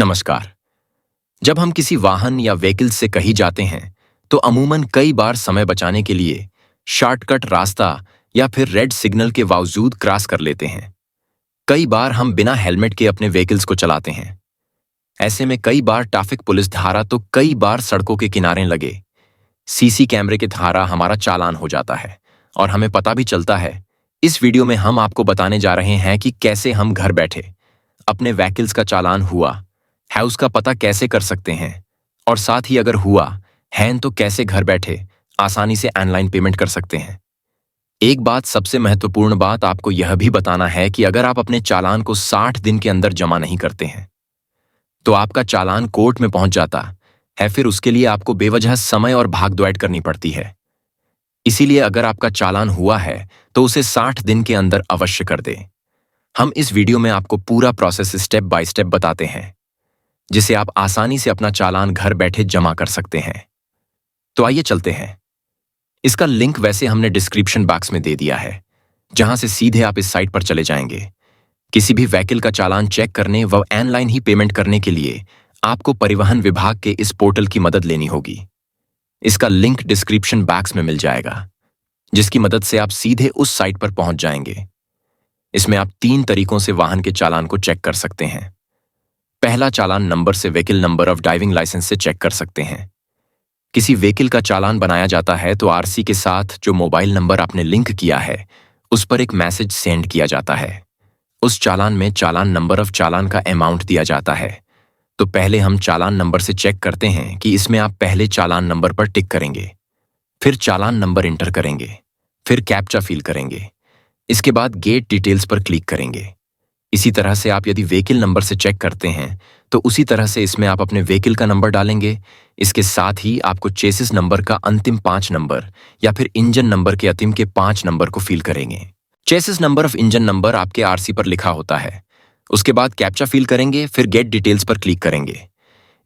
नमस्कार। जब हम किसी वाहन या व्हीकल से कहीं जाते हैं तो अमूमन कई बार समय बचाने के लिए शॉर्टकट रास्ता या फिर रेड सिग्नल के बावजूद क्रॉस कर लेते हैं। कई बार हम बिना हेलमेट के अपने व्हीकल्स को चलाते हैं। ऐसे में कई बार ट्रैफिक पुलिस धारा तो कई बार सड़कों के किनारे लगे सीसी कैमरे के धारा हमारा चालान हो जाता है और हमें पता भी चलता है। इस वीडियो में हम आपको बताने जा रहे हैं कि कैसे हम घर बैठे अपने व्हीकल्स का चालान हुआ है उसका पता कैसे कर सकते हैं, और साथ ही अगर हुआ है तो कैसे घर बैठे आसानी से ऑनलाइन पेमेंट कर सकते हैं। एक बात, सबसे महत्वपूर्ण बात आपको यह भी बताना है कि अगर आप अपने चालान को 60 दिन के अंदर जमा नहीं करते हैं तो आपका चालान कोर्ट में पहुंच जाता है, फिर उसके लिए आपको बेवजह समय और भाग दौड़ करनी पड़ती है। इसीलिए अगर आपका चालान हुआ है तो उसे 60 दिन के अंदर अवश्य कर दे। हम इस वीडियो में आपको पूरा प्रोसेस स्टेप बाय स्टेप बताते हैं जिसे आप आसानी से अपना चालान घर बैठे जमा कर सकते हैं। तो आइए चलते हैं। इसका लिंक वैसे हमने डिस्क्रिप्शन बॉक्स में दे दिया है, जहां से सीधे आप इस साइट पर चले जाएंगे। किसी भी व्हीकल का चालान चेक करने व ऑनलाइन ही पेमेंट करने के लिए आपको परिवहन विभाग के इस पोर्टल की मदद लेनी होगी। इसका लिंक डिस्क्रिप्शन बॉक्स में मिल जाएगा, जिसकी मदद से आप सीधे उस साइट पर पहुंच जाएंगे। इसमें आप 3 तरीकों से वाहन के चालान को चेक कर सकते हैं। पहला, चालान नंबर से vehicle number of driving licence से चेक कर सकते हैं। किसी व्हीकल का चालान बनाया जाता है तो आरसी के साथ जो मोबाइल नंबर आपने लिंक किया है उस पर एक मैसेज सेंड किया जाता है। उस चालान में चालान नंबर ऑफ चालान का अमाउंट दिया जाता है। तो पहले हम चालान नंबर से चेक करते हैं कि इसमें आप पहले चालान नंबर पर टिक करेंगे, फिर चालान नंबर इंटर करेंगे, फिर कैप्चा फिल करेंगे। इसके बाद गेट डिटेल्स पर क्लिक करेंगे। इसी तरह से आप यदि व्हीकल नंबर से चेक करते हैं तो उसी तरह से इसमें आप अपने व्हीकल का नंबर डालेंगे। इसके साथ ही आपको चेसिस नंबर का अंतिम 5 नंबर या फिर इंजन नंबर के अंतिम के 5 नंबर को फिल करेंगे। Chassis number of engine number आपके आरसी पर लिखा होता है। उसके बाद कैप्चा फिल करेंगे, फिर गेट डिटेल्स पर क्लिक करेंगे।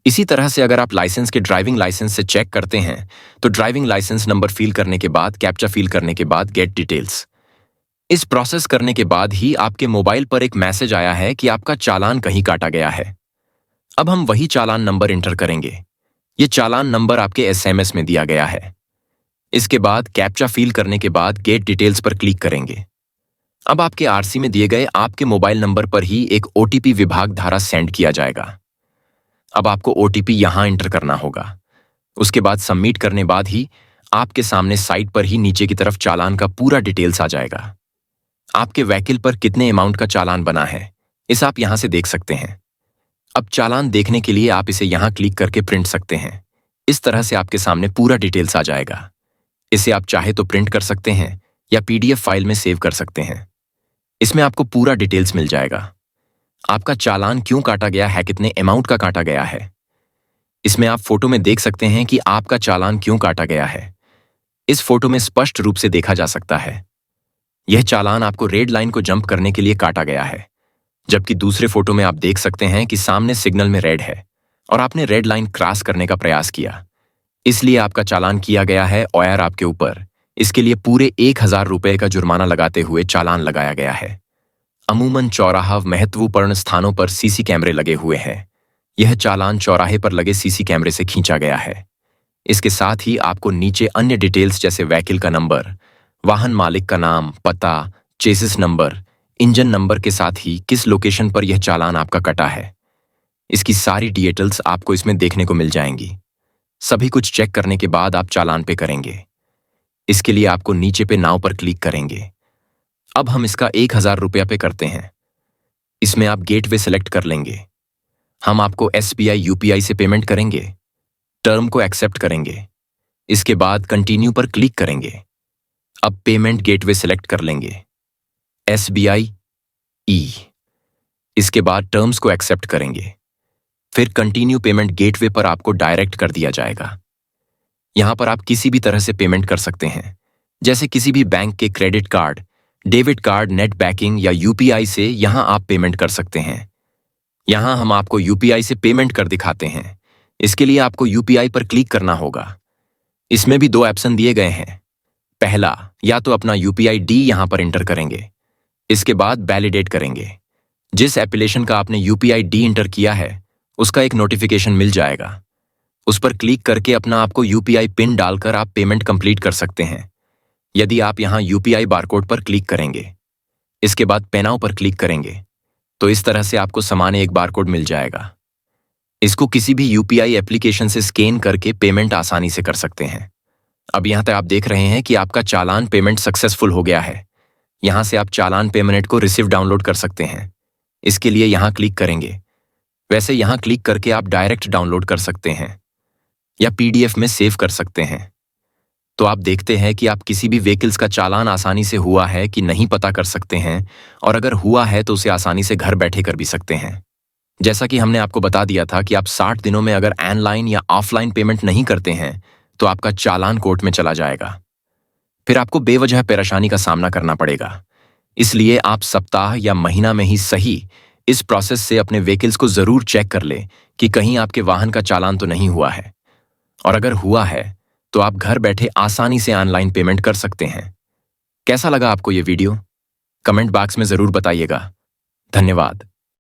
इसी तरह से अगर आप लाइसेंस के ड्राइविंग लाइसेंस से चेक करते हैं तो ड्राइविंग लाइसेंस नंबर फिल करने के बाद कैप्चा फिल करने के बाद गेट डिटेल्स। इस प्रोसेस करने के बाद ही आपके मोबाइल पर एक मैसेज आया है कि आपका चालान कहीं काटा गया है। अब हम वही चालान नंबर इंटर करेंगे। ये चालान नंबर आपके एसएमएस में दिया गया है। इसके बाद कैप्चा फिल करने के बाद गेट डिटेल्स पर क्लिक करेंगे। अब आपके आरसी में दिए गए आपके मोबाइल नंबर पर ही एक ओटीपी विभाग द्वारा सेंड किया जाएगा। अब आपको ओटीपी यहां एंटर करना होगा। उसके बाद सबमिट करने बाद ही आपके सामने साइट पर ही नीचे की तरफ चालान का पूरा डिटेल्स आ जाएगा। आपके व्हीकल पर कितने अमाउंट का चालान बना है इस आप यहां से देख सकते हैं। अब चालान देखने के लिए आप इसे यहां क्लिक करके प्रिंट सकते हैं। इस तरह से आपके सामने पूरा डिटेल्स आ जाएगा। इसे आप चाहे तो प्रिंट कर सकते हैं या पीडीएफ फाइल में सेव कर सकते हैं। इसमें आपको पूरा डिटेल्स मिल जाएगा। आपका चालान क्यों काटा गया है, कितने अमाउंट का काटा गया है। इसमें आप फोटो में देख सकते हैं कि आपका चालान क्यों काटा गया है। इस फोटो में स्पष्ट रूप से देखा जा सकता है यह चालान आपको रेड लाइन को जंप करने के लिए काटा गया है, जबकि दूसरे फोटो में आप देख सकते हैं कि सामने सिग्नल में रेड है और आपने रेड लाइन क्रॉस करने का प्रयास किया, इसलिए आपका चालान किया गया है और आपके ऊपर इसके लिए पूरे 1000 रुपये का जुर्माना लगाते हुए चालान लगाया गया है। अमूमन चौराहा महत्वपूर्ण स्थानों पर सीसी कैमरे लगे हुए हैं। यह चालान चौराहे पर लगे सीसी कैमरे से खींचा गया है। इसके साथ ही आपको नीचे अन्य डिटेल्स जैसे व्हीकल का नंबर, वाहन मालिक का नाम, पता, चेसिस नंबर, इंजन नंबर के साथ ही किस लोकेशन पर यह चालान आपका कटा है, इसकी सारी डिटेल्स आपको इसमें देखने को मिल जाएंगी। सभी कुछ चेक करने के बाद आप चालान पे करेंगे। इसके लिए आपको नीचे पे नाव पर क्लिक करेंगे। अब हम इसका 1000 रुपया पे करते हैं। इसमें आप गेटवे सेलेक्ट कर लेंगे। हम आपको एसबीआई यूपीआई से पेमेंट करेंगे। टर्म को एक्सेप्ट करेंगे। इसके बाद कंटिन्यू पर क्लिक करेंगे। अब पेमेंट गेटवे सेलेक्ट कर लेंगे, एसबीआई ई। इसके बाद टर्म्स को एक्सेप्ट करेंगे। फिर कंटिन्यू पेमेंट गेटवे पर आपको डायरेक्ट कर दिया जाएगा। यहां पर आप किसी भी तरह से पेमेंट कर सकते हैं, जैसे किसी भी बैंक के credit card, debit card, net banking या यूपीआई से यहां आप पेमेंट कर सकते हैं। यहां हम आपको यूपीआई से पेमेंट कर दिखाते हैं। इसके लिए आपको यूपीआई पर क्लिक करना होगा। इसमें भी 2 ऑप्शन दिए गए हैं। पहला, या तो अपना यूपीआई डी यहां पर इंटर करेंगे। इसके बाद वैलिडेट करेंगे। जिस एप्लीकेशन का आपने यूपीआई डी इंटर किया है उसका एक नोटिफिकेशन मिल जाएगा। उस पर क्लिक करके अपना आपको यूपीआई पिन डालकर आप पेमेंट कंप्लीट कर सकते हैं। यदि आप यहां यूपीआई बारकोड पर क्लिक करेंगे, इसके बाद पे नाउ पर क्लिक करेंगे, तो इस तरह से आपको समान एक बारकोड मिल जाएगा। इसको किसी भी यूपीआई एप्लीकेशन से स्कैन करके पेमेंट आसानी से कर सकते हैं। अब यहां तक आप देख रहे हैं कि आपका चालान पेमेंट सक्सेसफुल हो गया है। यहां से आप चालान पेमेंट को रिसीव डाउनलोड कर सकते हैं। इसके लिए यहां क्लिक करेंगे। वैसे यहां क्लिक करके आप डायरेक्ट डाउनलोड कर सकते हैं या पीडीएफ में सेव कर सकते हैं। तो आप देखते हैं कि आप किसी भी व्हीकल्स का चालान आसानी से हुआ है कि नहीं पता कर सकते हैं, और अगर हुआ है तो उसे आसानी से घर बैठे कर भी सकते हैं। जैसा कि हमने आपको बता दिया था कि आप 60 दिनों में अगर ऑनलाइन या ऑफलाइन पेमेंट नहीं करते हैं तो आपका चालान कोर्ट में चला जाएगा। फिर आपको बेवजह परेशानी का सामना करना पड़ेगा। इसलिए आप सप्ताह या महीना में ही सही इस प्रोसेस से अपने व्हीकल्स को जरूर चेक कर लें कि कहीं आपके वाहन का चालान तो नहीं हुआ है, और अगर हुआ है तो आप घर बैठे आसानी से ऑनलाइन पेमेंट कर सकते हैं। कैसा लगा आपको ये वीडियो? कमेंट बॉक्स में जरूर बताइएगा। धन्यवाद।